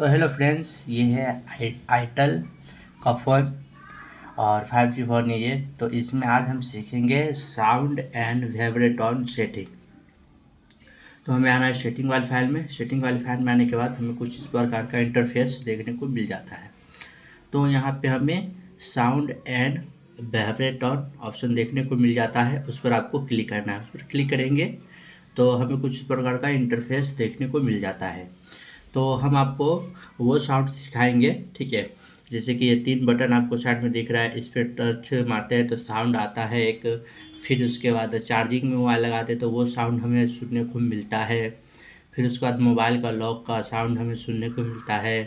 तो hello friends, ये है आईटेल का फ़ोन और 5G फ़ोन है ये। तो इसमें आज हम सीखेंगे साउंड एंड वाइब्रेटोन सेटिंग। तो हमें आना है सेटिंग वाले फाइल में। सेटिंग वाले फाइल में आने के बाद हमें कुछ इस प्रकार का इंटरफेस देखने को मिल जाता है। तो यहाँ पे हमें साउंड एंड वाइब्रेटोन ऑप्शन देखने को मिल जाता है। उस पर आपको क्लिक करना है। उस पर क्लिक करेंगे तो हमें कुछ इस प्रकार का इंटरफेस देखने को मिल जाता है। तो हम आपको वो साउंड सिखाएंगे, ठीक है। जैसे कि ये 3 बटन आपको साइड में दिख रहा है, इस पर टच मारते हैं तो साउंड आता है एक। फिर उसके बाद चार्जिंग में मोबाइल लगाते हैं तो वो साउंड हमें सुनने को मिलता है। फिर उसके बाद मोबाइल का लॉक का साउंड हमें सुनने को मिलता है।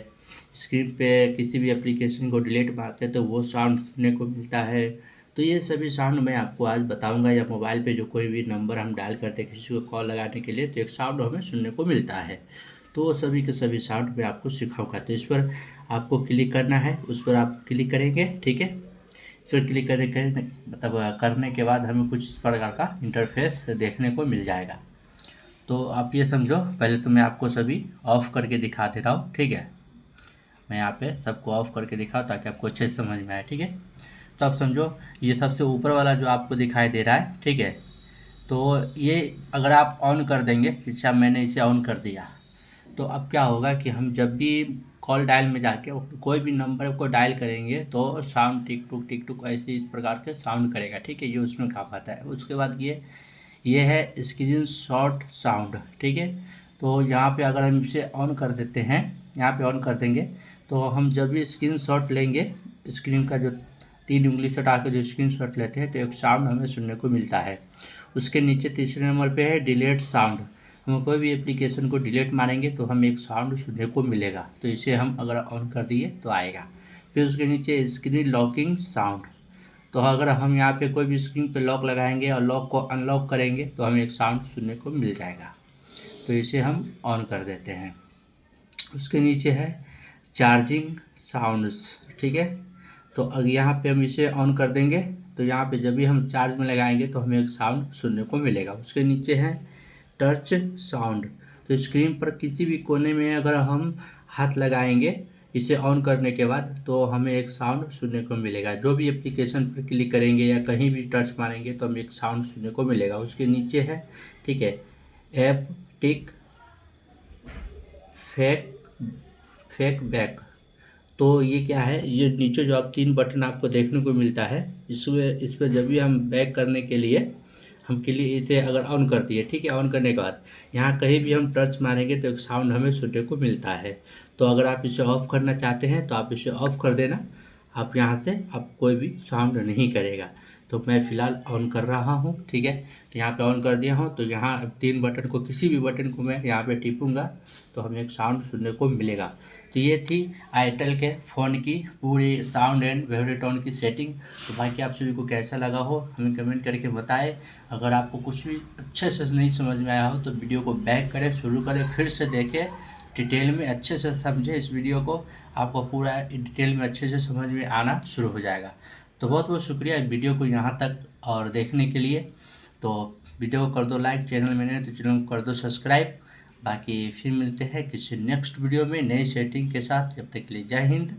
स्क्रीन पे किसी भी एप्लीकेशन को डिलीट मारते हैं तो वो साउंड सुनने को मिलता है। तो ये सभी साउंड मैं आपको आज बताऊंगा। या मोबाइल पे जो कोई भी नंबर हम डायल करते हैं किसी को कॉल लगाने के लिए तो एक साउंड हमें सुनने को मिलता है। तो वो सभी के सभी साउंड मैं आपको सिखाऊंगा। तो इस पर आपको क्लिक करना है। उस पर आप क्लिक करेंगे, ठीक है। इस पर क्लिक करने के बाद हमें कुछ इस प्रकार का इंटरफेस देखने को मिल जाएगा। तो आप ये समझो, पहले तो मैं आपको सभी ऑफ़ करके दिखा दे रहा हूँ, ठीक है। मैं यहाँ पे सबको ऑफ़ करके दिखाऊँ ताकि आपको अच्छे से समझ में आए, ठीक है। तो आप समझो, ये सबसे ऊपर वाला जो आपको दिखाई दे रहा है, ठीक है। तो ये अगर आप ऑन कर देंगे, जैसे मैंने इसे ऑन कर दिया, तो अब क्या होगा कि हम जब भी कॉल डायल में जाके कोई भी नंबर को डायल करेंगे तो साउंड टिक टुक ऐसे इस प्रकार के साउंड करेगा, ठीक है। ये उसमें काम आता है। उसके बाद ये है स्क्रीन शॉट साउंड, ठीक है। तो यहाँ पे अगर हम इसे ऑन कर देते हैं, यहाँ पे ऑन कर देंगे तो हम जब भी स्क्रीन शॉट लेंगे, स्क्रीन का जो 3 उंगली से उठा के जो स्क्रीन शॉट लेते हैं तो एक साउंड हमें सुनने को मिलता है। उसके नीचे तीसरे नंबर पे है डिलीट साउंड। हम कोई भी एप्लीकेशन को डिलीट मारेंगे तो हमें एक साउंड सुनने को मिलेगा। तो इसे हम अगर ऑन कर दिए तो आएगा। फिर उसके नीचे स्क्रीन लॉकिंग साउंड। तो अगर हम यहाँ पे कोई भी स्क्रीन पे लॉक लगाएंगे और लॉक को अनलॉक करेंगे तो हमें एक साउंड सुनने को मिल जाएगा। तो इसे हम ऑन कर देते हैं। उसके नीचे है चार्जिंग साउंड्स, ठीक है। तो अगर यहाँ पे हम इसे ऑन कर देंगे तो यहाँ पे जब भी हम चार्ज में लगाएंगे तो हमें एक साउंड सुनने को मिलेगा। उसके नीचे है टच साउंड। तो स्क्रीन पर किसी भी कोने में अगर हम हाथ लगाएंगे इसे ऑन करने के बाद तो हमें एक साउंड सुनने को मिलेगा। जो भी एप्लीकेशन पर क्लिक करेंगे या कहीं भी टच मारेंगे तो हमें एक साउंड सुनने को मिलेगा। उसके नीचे है, ठीक है, ऐप टिक फेक फेक बैक। तो ये क्या है, ये नीचे जो आप 3 बटन आपको देखने को मिलता है, इस पर जब भी हम बैक करने के लिए हम के लिए इसे अगर ऑन कर दिए, ठीक है। ऑन करने के बाद यहाँ कहीं भी हम टच मारेंगे तो एक साउंड हमें सुनने को मिलता है। तो अगर आप इसे ऑफ़ करना चाहते हैं तो आप इसे ऑफ़ कर देना। आप यहाँ से आप कोई भी साउंड नहीं करेगा। तो मैं फ़िलहाल ऑन कर रहा हूँ, ठीक है। तो यहाँ पे ऑन कर दिया हूँ। तो यहाँ 3 बटन को, किसी भी बटन को मैं यहाँ पे टिपूँगा तो हमें एक साउंड सुनने को मिलेगा। तो ये थी आईटेल के फ़ोन की पूरी साउंड एंड वाइब्रेटोन की सेटिंग। तो बाकी आप सभी को कैसा लगा हो हमें कमेंट करके बताएं। अगर आपको कुछ भी अच्छे से नहीं समझ में आया हो तो वीडियो को बैक करें, शुरू करें, फिर से देखें, डिटेल में अच्छे से समझें इस वीडियो को। आपको पूरा डिटेल में अच्छे से समझ में आना शुरू हो जाएगा। तो बहुत बहुत शुक्रिया वीडियो को यहाँ तक और देखने के लिए। तो वीडियो को कर दो लाइक, चैनल में नहीं तो चैनल को कर दो सब्सक्राइब। बाकी फिर मिलते हैं किसी नेक्स्ट वीडियो में नई सेटिंग के साथ। जब तक के लिए जय हिंद,